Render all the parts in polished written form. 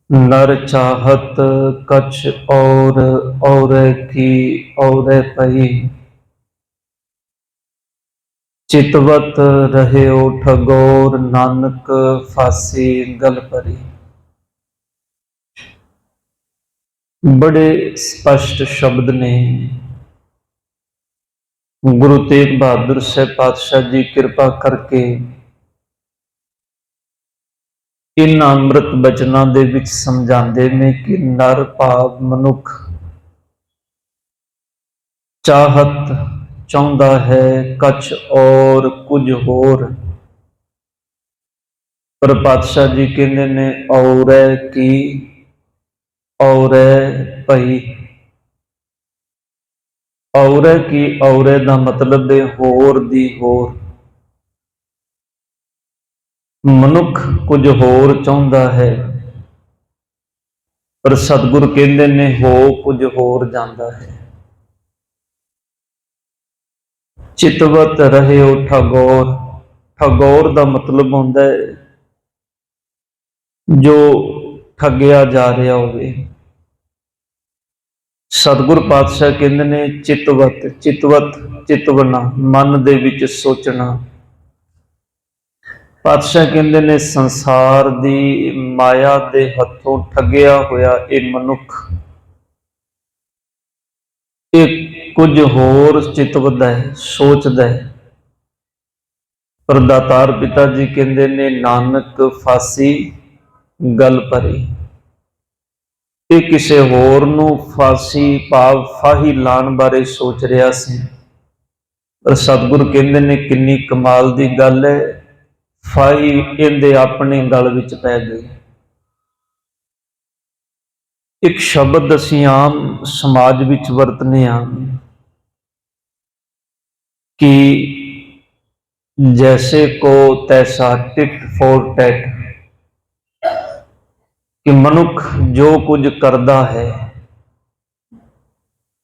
नर चाहत कछ और की और पई। चितवत रह्यो ठगोर नानक फांसी गल परी। बड़े स्पष्ट शब्द ने गुरु तेग बहादुर साहब पातशाह जी कृपा करके इन अमृत बचनों दे विच समझाते ने कि नर भाव मनुख चाहत चाहता है कछ और कुछ होर, पर पातशाह जी कहते ने और की और भई। और की और दा मतलब है होर दी होर। मनुख कुछ होर चाहता है, पर सतगुरु कहते ने हो कुछ होर जाता है। चितवत रहे हो ठगोर। ठगोर का मतलब होता है जो ठगया जा रहा हो। सतगुरु पातशाह कहते ने चितवत चितवत चितवना मन दे विच सोचना। पातशाह कहते ने संसार दी माया दे हथों ठगया होया ये मनुख एक कुछ होर चितवदा है, सोचदा है। पर दातार पिता जी कहते ने नानक फांसी गल परी। ये किसी होर नूं फांसी भाव फाही लाण बारे सोच रहा सी, पर सतगुरु कहते ने किन्नी कमाल दी गल है, फाही इहदे अपने गल विच पै गई। एक शब्द असीं आम समाज विच वरतने आ कि जैसे को तैसा टिट फॉर टैट, कि मनुख जो कुछ करता है।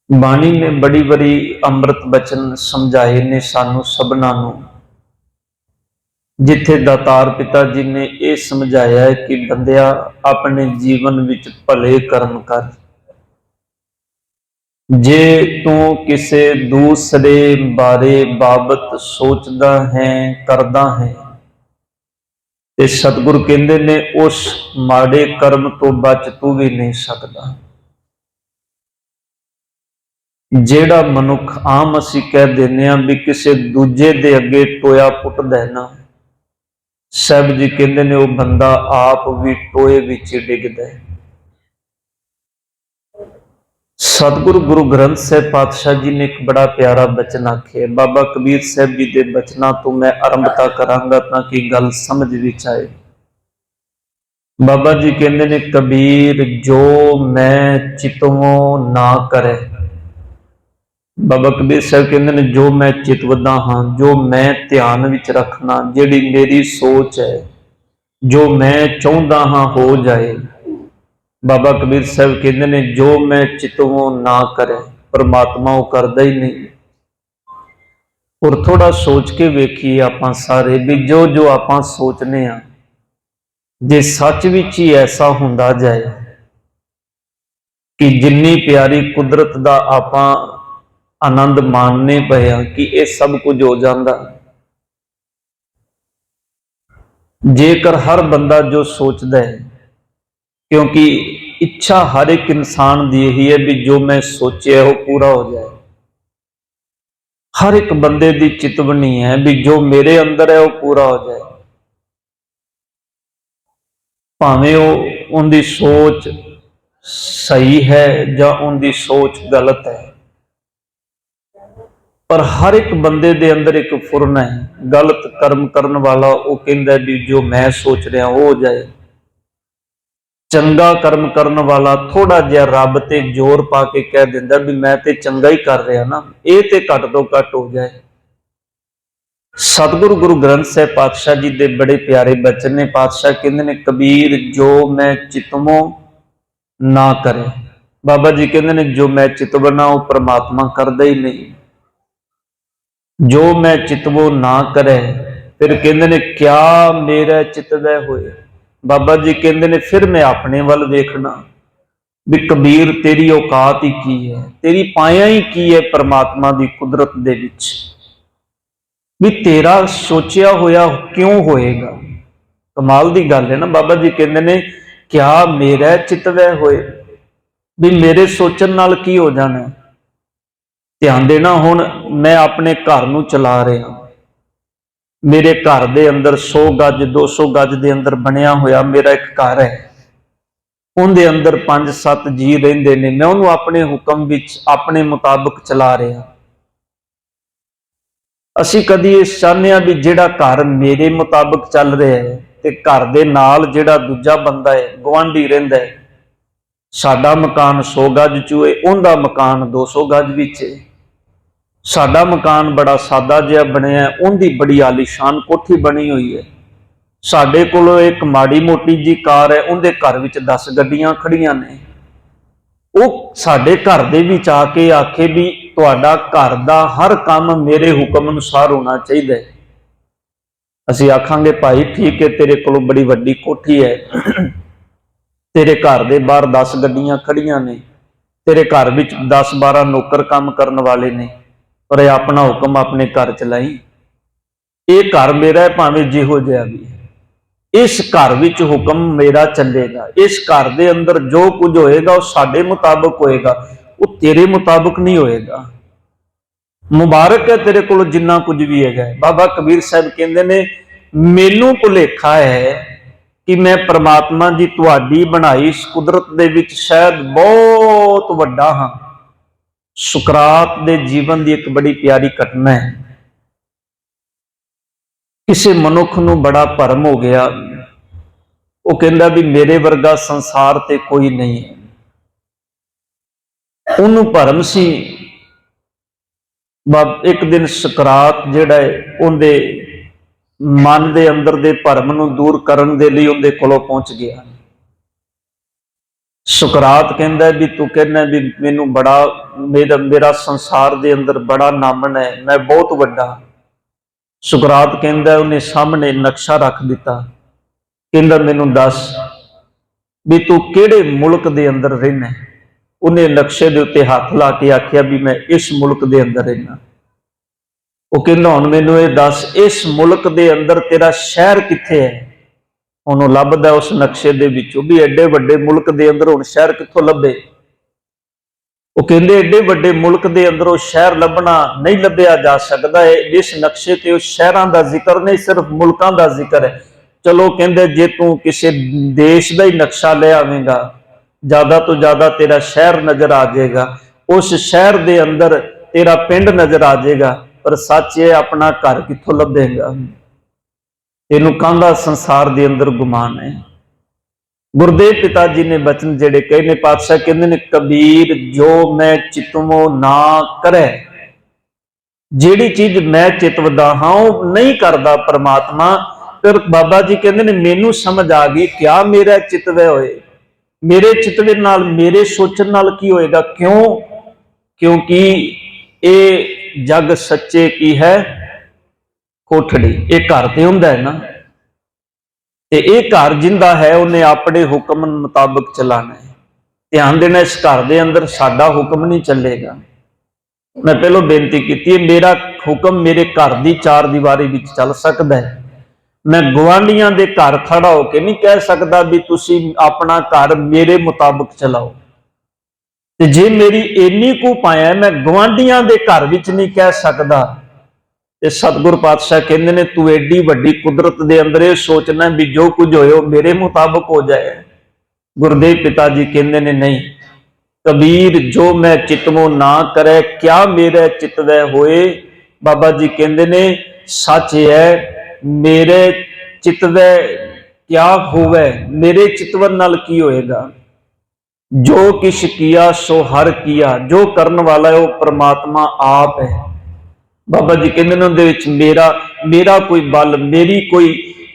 बाणी ने बड़ी बड़ी अमृत बचन समझाए ने सानू सबना नू, जिथे दातार पिता जी ने यह समझाया है कि बंदिया अपने जीवन विच भले कर्म कर। जे तू किसी दूसरे बारे बाबत सोचदा है करदा है, ते सतगुरु कहते ने उस माड़े कर्म तो बच तू भी नहीं सकता। जेड़ा मनुख आम असी कह देने भी किसी दूजे दे अगे टोया पुटदा है ना, साहब जी कहते ने वो बंदा आप भी टोए विच डिगदा है। सतगुरु गुरु ग्रंथ साहब पातशाह जी ने एक बड़ा प्यारा बचन आखे। बाबा कबीर साहब जी के बचनों तो मैं आरंभता करांगा ताकि गल समझ विच आए। बाबा जी कहते ने कबीर जो मैं चितवों ना करे। बाबा कबीर साहब कहते ने जो मैं चितवदा हाँ, जो मैं ध्यान विच रखना, जिहड़ी मेरी सोच है, जो मैं चाहता हाँ हो जाए। बाबा कबीर साहब कहते ने जो मैं चितवों ना करे, परमात्मा वो करदा ही नहीं। और थोड़ा सोच के वेखिए आपां सारे भी जो जो आपां सोचने आ, जे सच विच ही ऐसा हुंदा जाए कि जिन्नी प्यारी कुदरत दा आपां आनंद मानने पे कि यह सब कुछ हो जाता। जेकर हर बंदा जो सोचता है, क्योंकि इच्छा हर एक इंसान की यही है भी जो मैं सोचे वो पूरा हो जाए। हर एक बंदे की चितवनी है भी जो मेरे अंदर है वो पूरा हो जाए, भावें वो उनकी सोच सही है या उनकी सोच गलत है। पर हर एक बंदे दे अंदर एक फुरन है। गलत कर्म करने वाला वो कहता भी जो मैं सोच रहा वो हो जाए। चंगा कर्म करने वाला थोड़ा जिहा रब ते जोर पा के कह दिंदा भी मैं ते चंगा ही कर रहा ना, ये ते घट तो घट हो जाए। सतगुरु गुरु ग्रंथ साहब पातशाह जी दे बड़े प्यारे बचन ने। पातशाह कहते ने कबीर जो मैं चितवों ना करे। बाबा जी कहते ने जो मैं चितवना वो परमात्मा करदा ही नहीं। जो मैं चितवो ना करे, फिर कहते ने क्या मेरा चितवै होए। बाबा जी कहते ने फिर मैं अपने वल वेखना भी कबीर तेरी औकात ही की है, तेरी पाया ही की है परमात्मा की कुदरत दे विच, भी तेरा सोचिया होया क्यों होएगा। कमाल की गल है ना। बाबा जी कहते ने क्या मेरा चितवै होए, भी मेरे सोचन नाल की हो जाना है। ध्यान देना, हुण मैं अपने घर नूं चला रहा, मेरे घर दे अंदर 100 गज 200 गज दे अंदर बनिया होया मेरा एक घर है, उनके अंदर 5-7 जी रहिंदे ने, मैं उन्होंने अपने हुक्म विच अपने मुताबिक चला रहा। असी कदी इस चाहते भी जिहड़ा घर मेरे मुताबिक चल रहा है ते घर दे नाल जिहड़ा दूजा बंदा है गुआंढी रहिंदा है, साडा मकान 100 गज चू है, उनका मकान 200 गज विच है, साडा मकान बड़ा सादा जिहा बनिया, उनकी बड़ी आलीशान कोठी बनी हुई है, साडे कोलों एक माड़ी मोटी जी कार है, उनके घर विच 10 गड्डियां खड़ियां ने। वो साडे घर दे विच आके आखे भी तुहाडा घर दा हर काम मेरे हुक्म अनुसार होना चाहिए। असीं आखांगे भाई ठीक है, तेरे कोलों बड़ी वड्डी कोठी है, तेरे घर दे बाहर 10 गड्डियां खड़ियां ने, तेरे घर विच 10-12 नौकर काम करने वाले ने, पर अपना हुक्म अपने घर चलाई। ये घर मेरा है भावें जिहो जिहा भी है, इस घर विच हुक्म मेरा चलेगा, इस घर दे अंदर जो कुछ होएगा वो साडे मुताबिक होएगा, वो तेरे मुताबिक नहीं होएगा। मुबारक है तेरे को जिन्ना कुछ भी है। बाबा कबीर साहब कहते ने मैनू भुलेखा है कि मैं परमात्मा जी तुहाडी बनाई इस कुदरत दे विच शायद बहुत वड्डा हाँ। सुकरात दे जीवन की एक बड़ी प्यारी घटना है। किसी मनुख नूं बड़ा भरम हो गया, वो कहता भी मेरे वर्गा संसार ते कोई नहीं है। उन्होंने भरम सी, एक दिन सुकरात जिहड़ा है उनके मन के अंदर दे भरम नूं दूर करन दे लई उनके कोलों पहुंच गया। सुकरात कहता भी तू कहना भी मैनू बड़ा मेरा संसार दे अंदर बड़ा नामन है, मैं बहुत वड्डा। सुकरात कहता उन्हें सामने नक्शा रख दिता, कहता मैनू दस भी तू किहड़े मुल्क दे अंदर रहना। उन्हें नक्शे दे उत्ते हाथ ला के आख्या भी मैं इस मुल्क दे अंदर रहना। वो कहता हुण मैनू ये दस इस मुल्क दे अंदर तेरा शहर कित्थे है। उन्हों लभदा उस नक्शे दे विचों भी एडे वड्डे मुल्क दे अंदर हुण शहर कित्थों लभे। वो कहते एडे वड्डे मुल्क दे अंदर वो शहर लभना नहीं लभ्या जा सकता है। इस नक्शे ते उस शहरां दा जिक्र नहीं, सिर्फ मुल्कां दा जिक्र है। चलो कहते जे तू किसी देश का ही नक्शा ले आवेगा, ज्यादा तो ज्यादा तेरा शहर नजर आ जाएगा, उस शहर दे अंदर तेरा पिंड नजर आ जाएगा, पर सच है अपना घर कित्थों लभेगा। तेनू कहंदा संसार दे अंदर गुमान है। गुरदेव पिता जी ने बचन जेड़े कहे ने, पातशाह कहते ने कबीर जो मैं चितवो ना करे, जेड़ी चीज मैं चितवदा हाँ वो नहीं करदा परमात्मा। फिर बाबा जी कहते ने मैनू समझ आ गई क्या मेरा चितवे होए, मेरे चितवे नाल मेरे सोचन नाल की होएगा। क्यों? क्योंकि ये जग सच्चे की है कोठड़ी, एक घर ते हुंदा है ना, ते एक घर जिंदा है उन्हें अपने हुक्म मुताबिक चलाना है। ध्यान देना इस घर दे अंदर साडा हुक्म नहीं चलेगा। मैं पहलो बेनती की, मेरा हुक्म मेरे घर की 4 दीवारी विच चल सकता है। मैं गुआंढियां दे घर खड़ा होकर नहीं कह सकता भी तुसी अपना घर मेरे मुताबिक चलाओ। ते जे मेरी इन्नी कू पाया मैं गुआंढियां दे घर विच नहीं कह सकता। सतगुर पातशाह कहते ने तू एडी वड्डी कुदरत दे अंदर ये सोचना भी जो कुछ होए मेरे मुताबिक हो जाए। गुरदेव पिता जी कहते ने नहीं, कबीर जो मैं चितवो ना करे क्या मेरे चितवै होए। बाबा जी कहते ने सच है मेरे चितवै क्या होवे, मेरे चितवन नाल की होएगा। जो किश किया सो हर किया, जो करने वाला है वो परमात्मा आप है। बाबा जी कहते मेरा मेरा कोई बल, मेरी कोई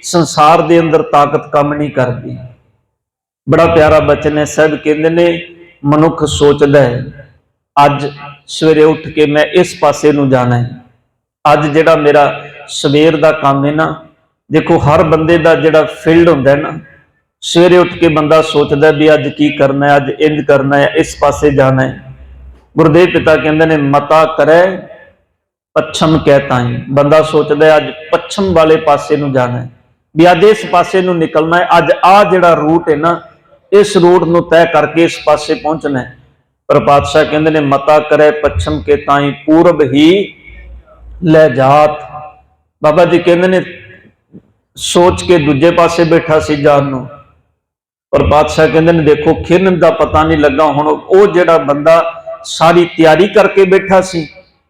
संसार दे अंदर ताकत काम नहीं करती। बड़ा प्यारा बचन है। सब कहते ने मनुख सोचता है अज सवेरे उठ के मैं इस पासे नूं जाना है, अज जिहड़ा मेरा सवेर दा काम है ना, देखो हर बंदे दा जिहड़ा फील्ड हुंदा है ना, सवेरे उठ के बंदा सोचता भी अज की करना है, अज इंज करना है, इस पासे जाना है। गुरुदेव पिता कहते ने मता करे पच्छम कै ताई। बंदा सोचता है अज पच्छम वाले पासे नूं जाना है, भी अज इस पासे नूं निकलना है, अज आ जिहड़ा रूट है ना इस रूट नूं तय करके इस पासे पहुंचना है। पर पातशाह कहते ने मता करे पच्छम के ताई पूरब ही लै जात। बाबा जी कहते ने सोच के दूजे पासे बैठा सी जान नूं, पर पातशाह कहते ने देखो खिरन का पता नहीं लगा। हुण वो जिहड़ा बंदा सारी तैयारी करके बैठा सी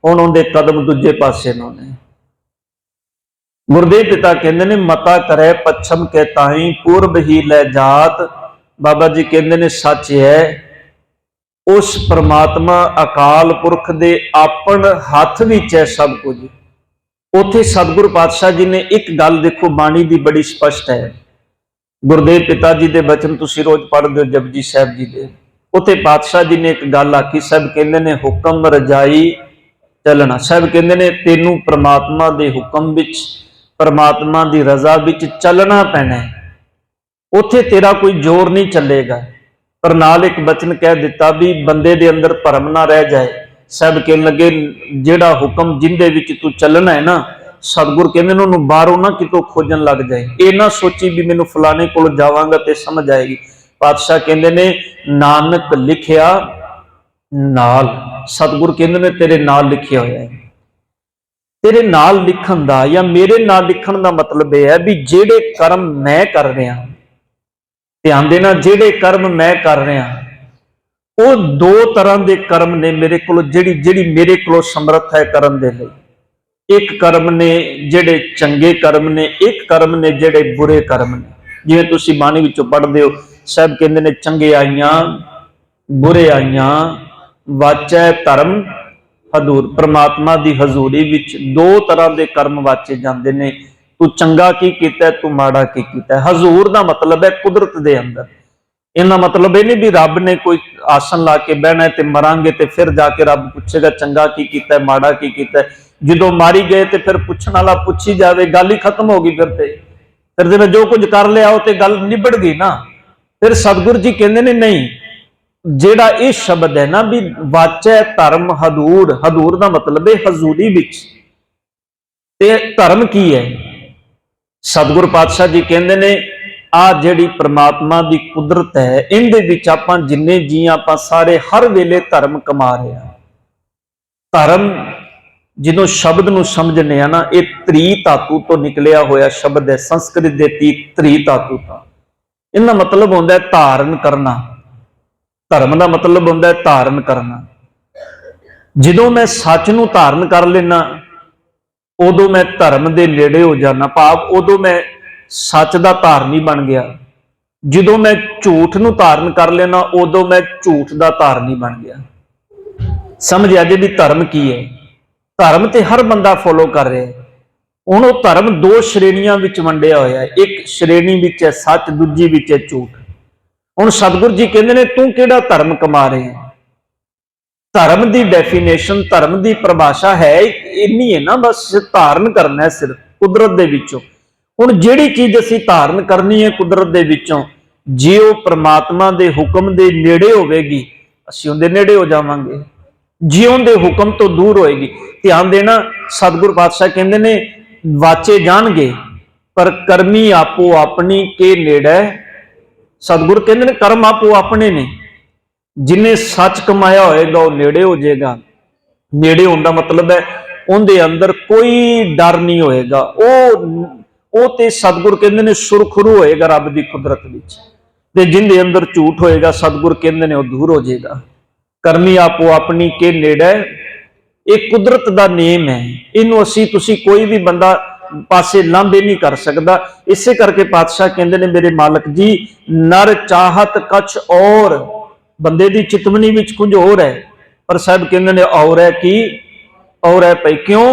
हुण उहदे कदम दूजे पासे ने। गुरुदेव पिता कहते ने मता करे पच्छम के ताई पूरब ही लै जात। बाबा जी कहते ने सच है उस परमात्मा अकाल पुरख दे अपन हथ विच है सब कुछ। उथे सतगुरु पातशाह जी ने एक गल देखो बाणी दी बड़ी स्पष्ट है। गुरुदेव पिता जी दे बचन तुसीं रोज पढ़दे हो जपजी साहब जी दे, उथे पातशाह जी ने एक गल आखी। साहब कहंदे ने हुक्म रजाई चलना। साहब कहंदे ने तेनू परमात्मा दे हुक्म विच परमात्मा दी रजा विच चलना पैना है। उथे तेरा कोई जोर नहीं चलेगा। पर नाल एक बचन कह दिता भी बंदे दे अंदर भरम ना रह जाए। साहब कहन लगे जिहड़ा हुक्म जिंदे विच तू चलना है ना, सतगुर कहंदे ने उहनूं बाहरों ना कितों खोजन लग जाए। ये ना सोची भी मैनूं फलाने कोल जावांगा ते समझ आएगी। पातशाह कहंदे ने नानक लिखिया नाल। सतगुर कहंदे ने तेरे नाल लिखिया होया है। तेरे नाल लिखण दा या मेरे नाल लिखण दा मतलब यह है भी जिहड़े कर्म मैं कर रहा, ध्यान देना, जिहड़े कर्म मैं कर रहा वो दो तरह के कर्म ने मेरे को, जिहड़ी मेरे को समर्थ है करन दे लई। एक कर्म ने जिहड़े चंगे कर्म ने, एक कर्म ने जिहड़े बुरे कर्म ने। जिवें तुसीं बाणी विचों पढ़दे हो, साहब कहंदे ने चंगे आईयां बुरे आईयां वाचै धर्म हजूर। परमात्मा दी हजूरी विच दो तरह के कर्म वाचे जांदे ने, तू चंगा की कीता, तू माड़ा की कीता। हजूर दा मतलब है कुदरत दे अंदर। इन्ना मतलब ये नहीं भी रब ने कोई आसन ला के बहना है ते मरांगे ते फिर जाके रब पूछेगा चंगा की कीता माड़ा की कीता। जो मारी गए तो फिर पूछने वाला पूछी जाए, गल ही खत्म हो गई। फिर जिन्हें जो कुछ कर लिया वो तो गल निबड़ गई ना। फिर सतगुरु जी कहते ने नहीं, जेड़ा ये शब्द है ना भी वाचै धर्म हदूर, हदूर का मतलब है हजूरी विच। ते धर्म की है? सतगुरु पातशाह जी कहते ने आ जिहड़ी परमात्मा की कुदरत है इहदे विच आपां जिन्ने जी आपां सारे हर वेले धर्म कमा रहे हैं। धर्म जिदों शब्द नूं समझने आ ना, ये त्री धातु तो निकलिया होया शब्द है, संस्कृत दे त्री धातु तो। इनका मतलब होंदा है धारण करना। धर्म का मतलब होंदा है धारण करना। जिदों मैं सच नूं धारण कर लेना उदों मैं धर्म दे नेड़े हो जाना, भाव उदों मैं सच का धारनी बन गया। जो मैं झूठ नूं धारण कर लेना उदों मैं झूठ का धारनी बन गया। समझ आ जी भी धर्म की है? धर्म तो हर बंदा फॉलो कर रहा है। हुण वो धर्म दो श्रेणियां विच वंडिया होया है। एक श्रेणी विच है सच, दूजी विच है झूठ। हुण सतगुरु जी कहंदे ने तू किहड़ा धर्म कमा रहे है? धर्म की डेफिनेशन, धर्म की परिभाषा है इन्नी है ना, बस धारण करना है सिर्फ कुदरत दे विचों। हुण जिहड़ी चीज असीं धारण करनी है कुदरत दे विचों, जे वो परमात्मा दे हुक्म दे नेड़े होवेगी असीं उहदे नेड़े हो जावांगे, जे उहदे हुक्म तो दूर होएगी। ध्यान देना, सतगुरु पातशाह कहंदे ने वाचे जाणगे पर करमी आपो अपनी के नेड़े। सतगुरु कहंदे ने कर्म आपो अपने ने। जिन्हें सच कमाया होएगा वो नेड़े हो जाएगा। नेड़े होने का मतलब है उनके अंदर कोई डर नहीं होएगा। वो ते सतगुरु कहंदे ने सुरखरू होएगा रब की कुदरत विच। ते जिंदे अंदर झूठ होएगा सतगुरु कहंदे ने वो दूर हो जाएगा। करमी आपो अपनी के नेड़े, एक कुदरत का नेम है। इनू असी तुसी कोई भी बंदा पासे लांभे नहीं कर सकता। इसे करके पातशाह कहंदे ने मेरे मालक जी नर चाहत कछ और, बंदे की चितवनी विच कुछ और है पर साहब कहंदे ने और है कि और है भाई। क्यों?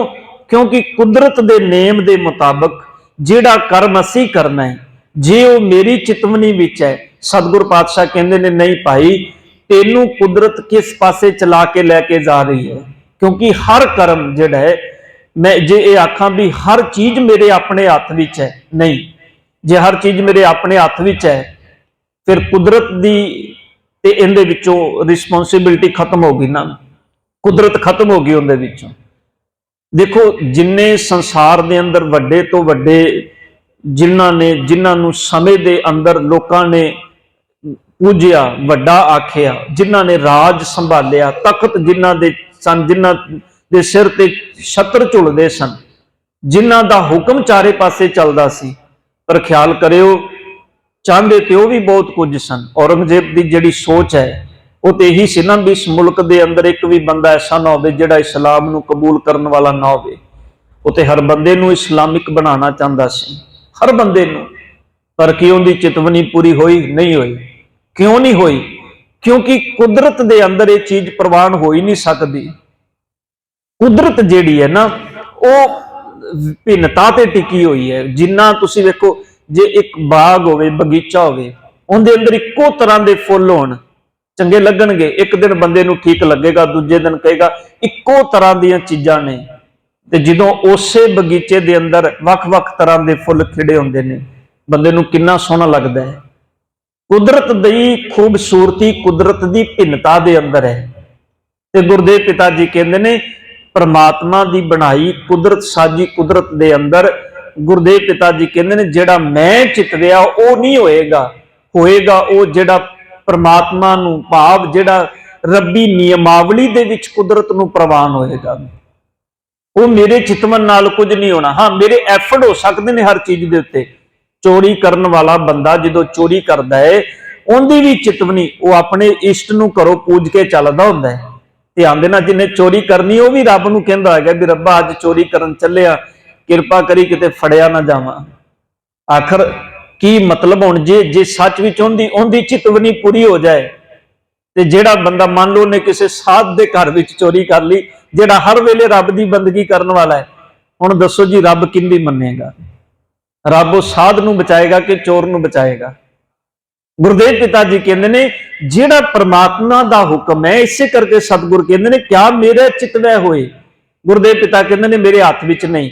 क्योंकि कुदरत के नेम के मुताबिक जिहड़ा कर्म असी करना है जे वो मेरी चितवनी विच है, सतगुरु पातशाह कहंदे ने नहीं भाई तेनू कुदरत किस पासे चला के लैके जा रही है। क्योंकि हर कर्म जिहड़ा है, मैं जे ये आखां भी हर चीज मेरे अपने हथ विच है, नहीं। जे हर चीज मेरे अपने हथ विच है फिर कुदरत दी ते इहदे विचों रिस्पोंसिबिलिटी खत्म हो गई ना, कुदरत खत्म हो गई उहदे विचों। देखो जिन्ने संसार दे अंदर वड्डे तो वड्डे जिन्हां नूं समय दे अंदर लोकां ने पूजिया, वड्डा आखिया, जिन्हां ने राज संभालिया, तख्त जिन्हां दे सन, जिन्हां दे सिर ते छत्र झुलदे सन, जिन्हां दा हुक्म चारे पासे चलदा सी, पर ख्याल करियो चाहते तो वह भी बहुत कुछ सन। औरंगजेब की जिहड़ी सोच है वो तो यही सी ना भी इस मुल्क के अंदर एक भी बंदा ऐसा ना हो जिहड़ा इस्लाम नूं कबूल करने वाला ना हो। वो तो हर बंदे नूं इस्लामिक बनाना चाहता सी, हर बंदे नूं। पर कि उनकी चितवनी पूरी हुई नहीं हुई? क्यों नहीं हुई? क्योंकि कुदरत के अंदर ये चीज प्रवान हो ही नहीं सकती। कुदरत जिहड़ी है ना वो भिन्नता ते टिकी हुई है। जिन्ना तुसी वेखो जे एक बाग होवे, बगीचा होवे, उनके अंदर इक्को तरह के फुल होण, चंगे लगणगे, एक दिन बंदे नूं ठीक लगेगा, दूजे दिन कहेगा इक्को तरह दी चीज़ां ने। ते जदों उसे बगीचे दे अंदर वख-वख तरह के फुल खिड़े हुंदे ने, बंदे नूं किन्ना सोहना लगदा है। कुदरत दी खूबसूरती कुदरत दी भिन्नता दे अंदर है। ते गुरुदेव पिता जी कहते ने परमात्मा की बनाई कुदरत, साजी कुदरत दे अंदर गुरुदेव पिता जी कहते ने जिहड़ा मैं चितविया वो नहीं होएगा, होएगा वो जिहड़ा परमात्मा नूं भाव जिहड़ा रब्बी नियमावली दे विच कुदरत नूं प्रवान होएगा। वो मेरे चितवन नाल कुछ नहीं होना। हाँ, मेरे एफर्ट हो सकते हैं हर चीज के उत्ते। चोरी करने वाला बंदा जो चोरी करता है उनकी भी चितवनी वो अपने इष्ट नूं घरों पूज के चलदा हुंदा है। ध्यान देना, जिन्हें चोरी करनी वो भी रब नूं कहंदा है भी रब्बा अज चोरी करन चलिया, किरपा करी किते फड़िया ना जावां। आखिर की मतलब हुण जे सच विच उनदी चितवनी पूरी हो जाए ते जेड़ा बंदा मान लो ने किसी साध दे घर विच चोरी कर ली, जेड़ा हर वेले रब दी बंदगी करने वाला है, हुण दसो जी रब किंदी मन्नेगा? रब उस साध नूं बचाएगा कि चोर नूं बचाएगा? गुरुदेव पिता जी कहते ने जिहड़ा परमात्मा दा हुक्म है, इसे करके सतगुरु कहते ने क्या मेरे चितवै होए? गुरुदेव पिता कहते ने मेरे हाथ विच नहीं।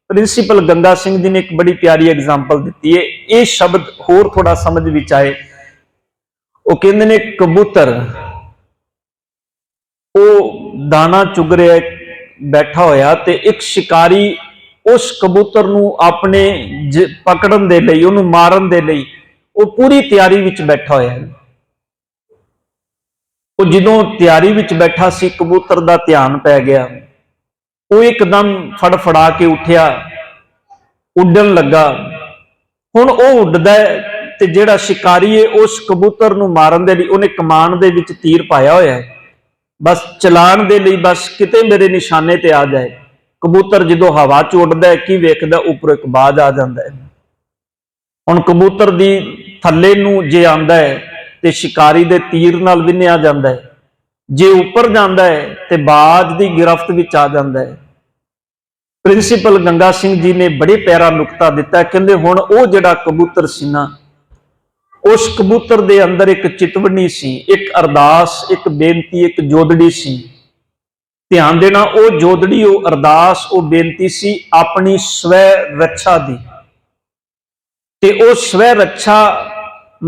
प्रिंसीपल गंगा सिंह जी ने एक बड़ी प्यारी एग्जाम्पल दी है, ये शब्द होर थोड़ा समझ विच आए। वो कहते ने कबूतर वो दाना चुग रहा बैठा होया ते एक शिकारी उस कबूतर नूं अपने पकड़न दे लई, उहनूं मारन दे लई वो पूरी तैयारी विच बैठा होया। वो जदों तैयारी विच बैठा सी, कबूतर दा ध्यान पै गया, वो एकदम फड़फड़ा के उठिया, उड्डण लगा। हुण वो उड्डदा है ते जिहड़ा शिकारी है उस कबूतर नूं मारन दे लई उहने कमान दे विच तीर पाया होया है, बस चलाण दे लई, बस किते मेरे निशाने ते आ जाए। कबूतर जदों हवा च उड़दा है की वेखदा उपर एक बाज आ जांदा है। हुण कबूतर दी थल्ले नूं जे आंदा है ते शिकारी दे तीर नाल विन्निया जांदा है, जे उपर जांदा है ते बाज दी गिरफ्त विच आ जांदा है। प्रिंसीपल गंगा सिंह जी ने बड़े प्यारा नुकता दिता, कहंदे हुण वो जिहड़ा कबूतर सी ना, उस कबूतर दे अंदर एक चितवनी सी, एक अरदास, एक बेनती, एक जोदड़ी सी। ध्यान देना, वो जोदड़ी, वो अरदास, वो बेनती सी अपनी स्वै रक्षा दी। ते वो स्वै रक्षा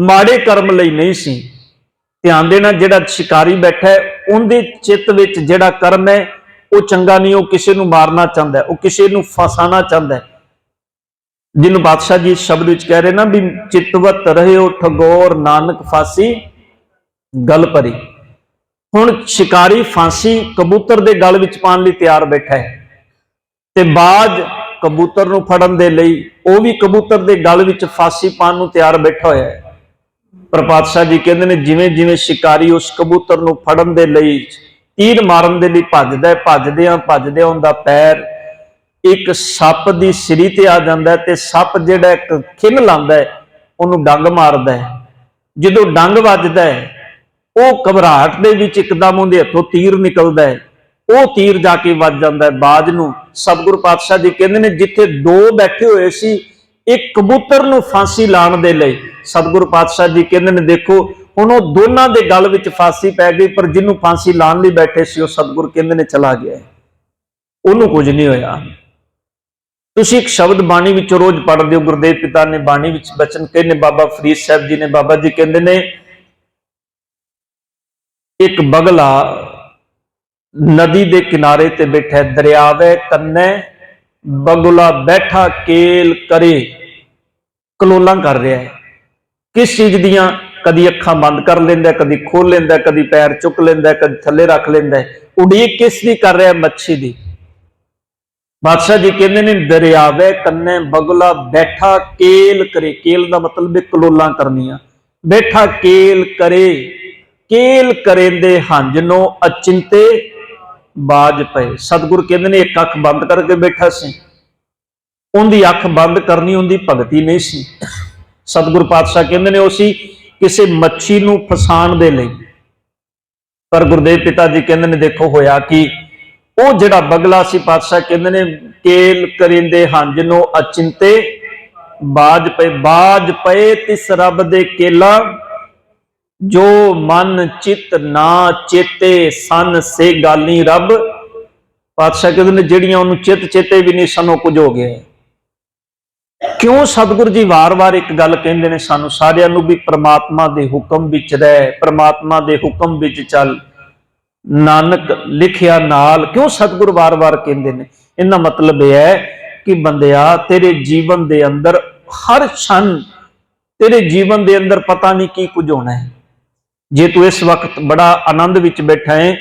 माड़े कर्म लई नहीं सी। ध्यान देना, जिहड़ा शिकारी बैठा है उनके चित्त विच जिहड़ा कर्म है वो चंगा नहीं, वो किसी नूं मारना चाहता है, वो किसी नूं फसाना चाहता है। जिन्होंने बादशाह जी शब्द विच कह रहे ना भी चितवत रहे हो ठगोर नानक फांसी गल परी। हुण शिकारी फांसी कबूतर दे गल विच पाउण लई तैयार बैठा है ते बाज कबूतर नूं फड़न दे लई वो भी कबूतर दे गल विच फांसी पाउण नूं तैयार बैठा होया है। पर पातशाह जी कहंदे ने जिवें जिवें शिकारी उस कबूतर नूं फड़न दे लई तीर मारन दे लई भजदा है, भजदिआं उहदा पैर एक सप दी सिरी ते आ जांदा है ते सप जिहड़ा एक खिन लांदा है उहनूं डंग मारदा है। जदों डंग वजदा है वो घबराहट दे विच एकदम उहदे हत्थों तीर निकलदा है, वो तीर जाके वज जांदा है बाज नूं। सतगुरु पातशाह जी कहंदे ने जिथे दो बैठे हुए सी एक कबूतर नूं फांसी लाण दे लई, सतगुरु पातशाह जी कहंदे ने देखो हुण वो दोनां दे गल विच फांसी पै गई, पर जिन्हों फांसी लाण लई बैठे सी वो सतगुरु कहंदे ने चला गया, उहनूं कुछ नहीं होया। तुसी एक शब्द बाणी विचों रोज पढ़दे हो, गुरुदेव पिता ने बाणी विच बचन कहे ने, बाबा फरीद साहब जी ने, बाबा जी कहते ने एक बगला नदी के किनारे ते बैठा, दरियावे कन्ने बगुला बैठा केल करे, कलोला कर रहा है। किस चीज दियां? कदी अखां बंद कर लेंदा, कदी खोल लेंदा, कदी पैर चुक लेंदा, कदी थले रख लेंदा। उड़ीक किस दी कर रहा है? मच्छी दी। बादशाह जी कहते ने दरियावे कन्ने बगुला बैठा केल करे, केल का मतलब है कलोला करनिया, बैठा केल करे, केल करेंदे हंजनो अचिंते बाज पे। सतगुरु कहते ने एक अख बंद करके बैठा सी, उनकी अख बंद करनी उनकी भगती नहीं सी। सतगुरु पातशाह कहते ने उसी किसी मच्छी नूं फसाण दे लई। पर गुरुदेव पिता जी कहते ने देखो होया कि वो जिहड़ा बगला सी, पातशाह कहते ने केल करेंदे हंजनो अचिंते बाज पे तिस रब दे केला, जो मन चित ना चेते सन से गाली रब। पातशाह कहते ने जिहड़ियां उन्होंने चित चेते भी नहीं सन, कुछ हो गया। क्यों सतगुरु जी वार वार एक गल कहते हैं सानू सारियां नू भी परमात्मा दे हुक्म विच रह, परमात्मा दे हुक्म विच चल, नानक लिखिया नाल। क्यों सतगुरु वार वार कहते हैं? इनका मतलब यह है कि बंदिया तेरे जीवन दे अंदर हर क्षण तेरे जीवन दे अंदर पता नहीं की कुछ होना है। जे तू इस वक्त बड़ा आनंद विच बैठा है,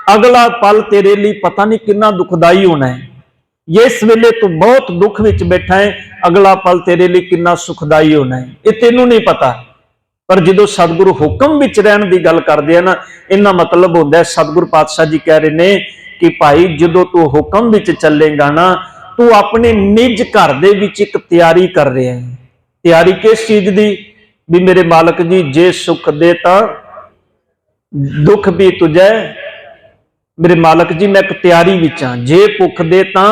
अगला पल तेरे लिए पता नहीं कितना दुखदाई होना है। इस वेले तू बहुत दुख विच बैठा है, अगला पल तेरे लिए कितना सुखदाई होना है, ये तेनू नहीं पता। पर जो सतगुरु हुक्म विच रहन की गल करते हैं ना, इन्ना मतलब होता है सतगुरु पातशाह जी कह रहे हैं कि भाई जो तू हुक्म विच चलेगा ना, तू अपने निज घर दे विच एक तैयारी कर रहा है। तैयारी किस चीज की? भी मेरे मालक जी जे सुख दे ता दुख भी तुझे, मेरे मालक जी मैं एक तैयारी विच हां, जे भुख दे ता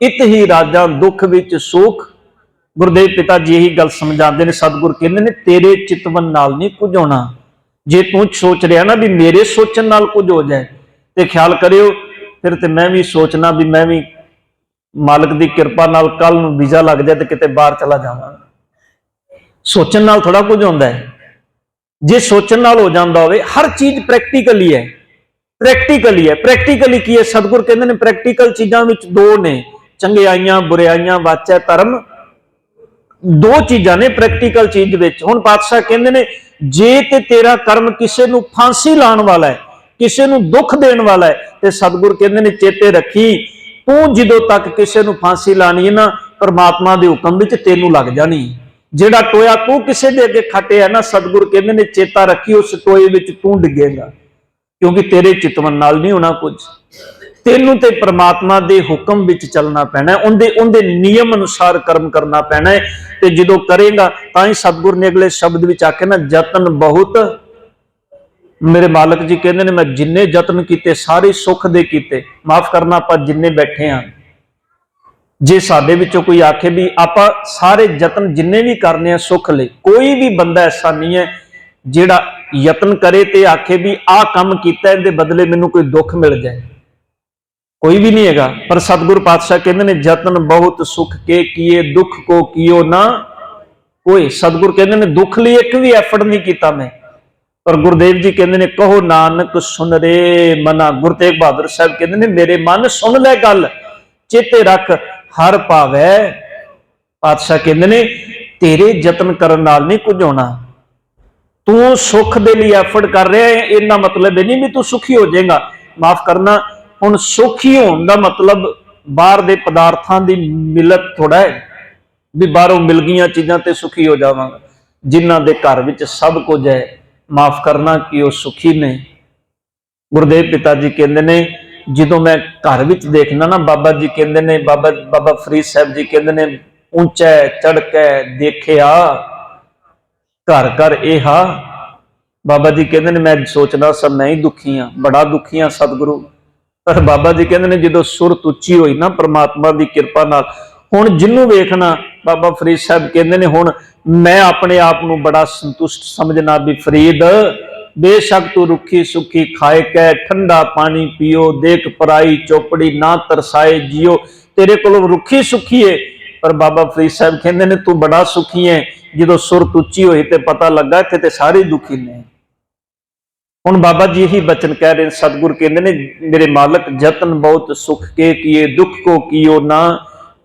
इत ही राजा दुख विच सुख। गुरुदेव पिता जी यही गल समझाते हैं। सतगुरु कहते हैं तेरे चितवन नाल नहीं कुछ होना। जे तू सोच रहा ना भी मेरे सोचन नाल कुछ हो जाए, तो ख्याल करियो फिर तो मैं भी सोचना भी मैं भी मालक की कृपा नाल कल नूं वीजा लग जाए तो किते बाहर चला जावां। सोचन नाल थोड़ा कुछ होंदा है। जे सोचन नाल हो जांदा होवे, हर चीज प्रैक्टिकली है। प्रैक्टिकली है। प्रैक्टिकली की है? सतगुरु कहते हैं प्रैक्टिकल चीजों में दो ने, चंगियाइयां बुराइयां वाचा धर्म, दो चीजा ने प्रैक्टिकल चीज विच। हुण पातशाह कहते ने जे ते तेरा कर्म किसी नूं फांसी लाण वाला है, किसी नूं दुख देण वाला है, ते सतगुरु कहते ने चेते रखी तू जदों तक किसी नूं फांसी लानी है ना, परमात्मा दे हुक्म विच तैनूं लग जानी। जिहड़ा टोया तू किसी दे अगे खटिया ना, सतगुरु कहते ने चेता रखी उस टोए विच तू डिगेगा, क्योंकि तेरे चितवन नाल नहीं होना कुछ। तेनू ते परमात्मा दे हुक्म विच चलना पैना है, उनदे नियम अनुसार कर्म करना पैना है। ते जदों करेगा तां सतगुरु ने अगले शब्द विच आखे ना, जतन बहुत। मेरे मालक जी कहते ने मैं जिन्ने जतन किते सारे सुख दे किते। माफ करना आपां जिन्ने बैठे हां, जे साडे विचों कोई आखे भी आपां सारे जतन जिन्ने भी करने सुख लई, कोई भी बंदा ऐसा नहीं है जिहड़ा यतन करे ते आखे भी आ काम कीता इहदे बदले मैनूं कोई दुख मिल जाए, कोई भी नहीं हैगा। पर सतगुरु पातशाह कहते ने जतन बहुत सुख के किए, दुख को कियो ना कोई। सतगुरु कहते ने दुख लिए एक भी एफर्ट नहीं किया मैं। पर गुरुदेव जी कहते ने कहो नानक सुन रे मना। गुरु तेग बहादुर साहब कहते ने मेरे मन सुन ले गल, चेते रख हर भावै। पातशाह कहते ने तेरे जतन करन नाल नहीं कुछ होना। तू सुख दे लिए एफर्ट कर रहा है, इन्ना मतलब नहीं भी तू सुखी हो जाएगा। माफ करना, हुण सुखी होने का मतलब बाहर दे पदार्थां दी मिलत थोड़ा है भी बाहरों मिल गई चीज़ां ते सुखी हो जावांगा। जिन्हां दे घर विच सब कुछ है, माफ करना कि वह सुखी ने। गुरुदेव पिता जी कहते ने जदों मैं घर विच देखना ना, बाबा जी कहते ने, बाबा फरीद साहब जी कहते ने ऊंचा चढ़ के देखिया घर घर ए हा। बाबा जी कहते ने मैं सोचना सब मैं ही दुखी हाँ, बड़ा दुखी हाँ सतगुरु। पर बाबा जी कहते ने जो सुरत उच्ची हुई ना परमात्मा की कृपा नाल, हुण जिन्नू वेखना, बाबा फरीद साहब कहते ने हुण मैं अपने आप नूं बड़ा संतुष्ट समझना भी फरीद बेशक तू रुखी सुखी खाए कै ठंडा पानी पियो, देख पराई चौपड़ी ना तरसाए जियो। तेरे कोलों रुखी सुखी है। पर बाबा फरीद साहब कहते ने तू बड़ा सुखी है, जो सुरत उच्ची हुई तो पता लगा इत्थे ते सारे दुखी ने। हुण बाबा जी यही बचन कह रहे, सतगुरु कहते ने मेरे मालक जतन बहुत सुख के किए, दुख को कियो ना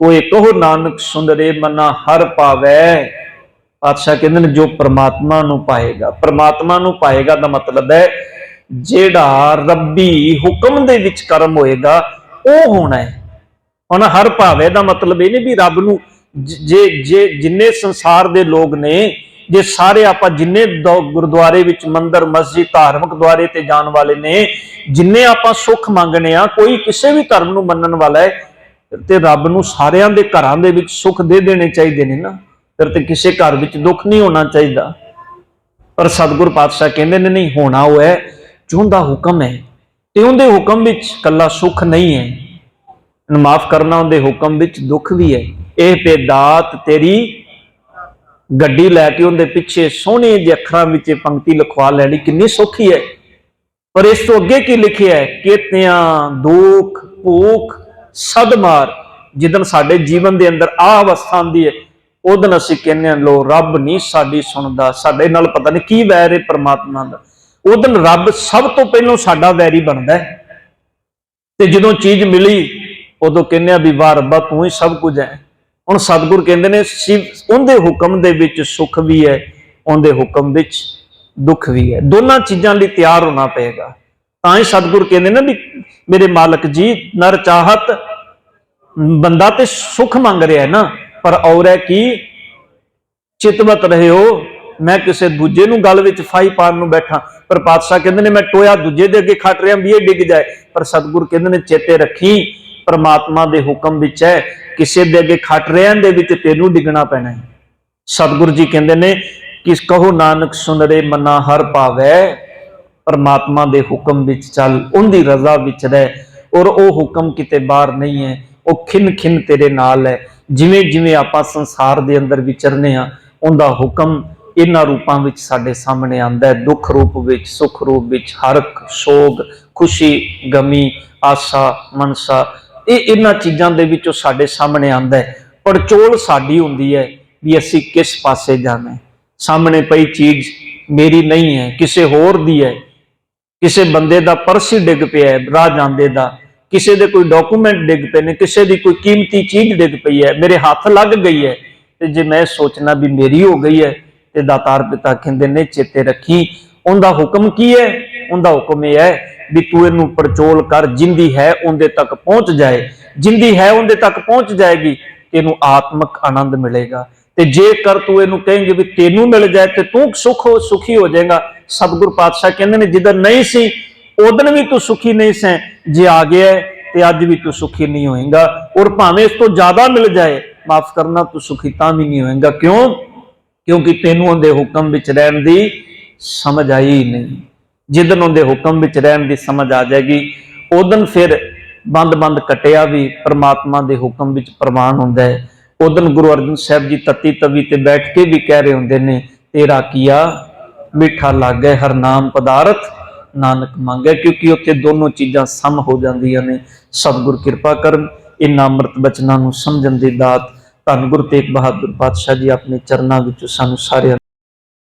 कोई कहो नानक सुंदरे मना हर पावै। पातशाह कहते ने जो परमात्मा नूं पाएगा, परमात्मा नूं पाएगा दा मतलब है जेड़ा रब्बी हुक्म दे विच कर्म होएगा वो होना है। हुण हर भावे दा मतलब ये नहीं भी रब नूं जे जे जिन्ने संसार दे लोग ने, जे सारे आपां जिन्ने गुरुद्वारे विच मंदिर मस्जिद धार्मिक द्वारे ते जाण वाले ने, जिन्ने आपां सुख मंगने आ, कोई किसी भी धर्म नूं मनण वाला है ते रब नूं सारियां दे घरां दे विच सुख दे देने चाहिए ने ना, फिर ते किसी घर विच दुख नहीं होना चाहिए। पर सतगुरु पातशाह कहंदे ने नहीं, होना वो है जोंदा हुक्म है ते उहदे हुक्म विच कल्ला सुख नहीं है, माफ करना उहदे हुक्म विच दुख भी है। यह पे दात तेरी गड्डी लैके उहदे पिछे सोहने जे अखरां विच पंक्ति लिखवा लैनी कितनी सौखी है। पर इस तो अगे की लिखिया है, केतियां दुख भूख सदमार। जिदन साडे जीवन दे अंदर आ अवस्था आंदी है उदन असीं कहने लो रब नहीं साडी सुनदा, साडे नाल पता नहीं की वैर है परमात्मा दा। उदन रब सब तो पहलों साडा वैरी बनदा है ते जदों चीज मिली उदों कहने भी वाह रब्बा तू ही सब कुछ है। हुण सतगुर कहंदे ने उहदे हुक्म दे विच सुख भी है, उहदे हुक्म विच दुख भी है, दोनों चीज़ां लई तैयार होना पएगा। तां ही सतगुर कहंदे ने भी मेरे मालक जी नर चाहत, बंदा ते सुख मंग रहा है ना, पर और है कि चितवत रहे हो मैं किसी दूजे नूं गल विच फाही पाण नूं बैठा। पर पातशाह कहंदे ने मैं टोया दूजे दे अगे खट रहा भी ये डिग जाए। पर सतगुर कहंदे ने चेते रखी परमात्मा दे हुक्म विच है, किसी दे अगे खट रहन दे विच तैनूं डिगना पैना है। सतगुरु जी कहंदे ने कि कहो नानक सुनरे मना हर पावै, परमात्मा दे हुक्म विच चल, उहदी रजा विच रह, और वो हुक्म किते बाहर नहीं है, वो खिन खिन तेरे नाल है। जिवें जिवें आपां संसार दे अंदर विचरने आ उहदा हुक्म इन्हां रूपां विच साडे सामने आंदा है, दुख रूप विच सुख रूप विच, हरक सोग खुशी गमी आसा मनसा, ये इन्हां चीज़ां दे विचों साडे सामने आंदा है। पड़चोल साडी हुंदी है भी असीं किस पासे जाना है। सामने पई चीज मेरी नहीं है, किसी होर दी है, किसी बंदे दा पर्स ही डिग पिया है राह जांदे दा, किसी दे कोई डॉकूमेंट डिग पे ने, किसी दी कोई कीमती चीज डिग पई है, मेरे हाथ लग गई है, ते जे मैं सोचना भी मेरी हो गई है ते दातार पिता कहंदे ने चेते रखी उनका हुक्म की है। उनका हुक्म यह है भी तू इनू पड़चोल कर, जिंदी है उनके तक पहुंच जाए, जिंदी है उनके तक पहुंच जाएगी तेनू आत्मक आनंद मिलेगा। ते जेकर तू इनू कहेंगे भी तेनू मिल जाए तो तू सुखी हो जाएगा। सतगुरु पातशाह कहंदे ने जिधर नहीं सी उदन भी तू सुखी नहीं सै, जे आ गया है ते अज भी तू सुखी नहीं होएगा, और भावें इस तो ज्यादा मिल जाए माफ करना तू सुखी तां भी नहीं होएगा। क्यों? क्योंकि तेनू उनके हुक्म विच रहन दी समझ आई ही नहीं। जिदन उनके हुक्म विच रहन दी समझ आ जाएगी उदन फिर बंद बंद कटिया भी परमात्मा के हुक्म विच प्रवान हुंदा है। उदन गुरु अर्जन साहब जी तत्ती तवी ते बैठ के भी कह रहे होंदे ने तेरा किया मीठा लागे हर नाम पदार्थ नानक मांगे, क्योंकि उत्थे दोनों चीज़ां सम हो जांदियां ने। सतगुर किरपा करन इन्हां अमृत बचनां नूं समझण दी दात धन गुरु तेग बहादुर पातशाह जी अपने चरनां विच सानूं सारिआं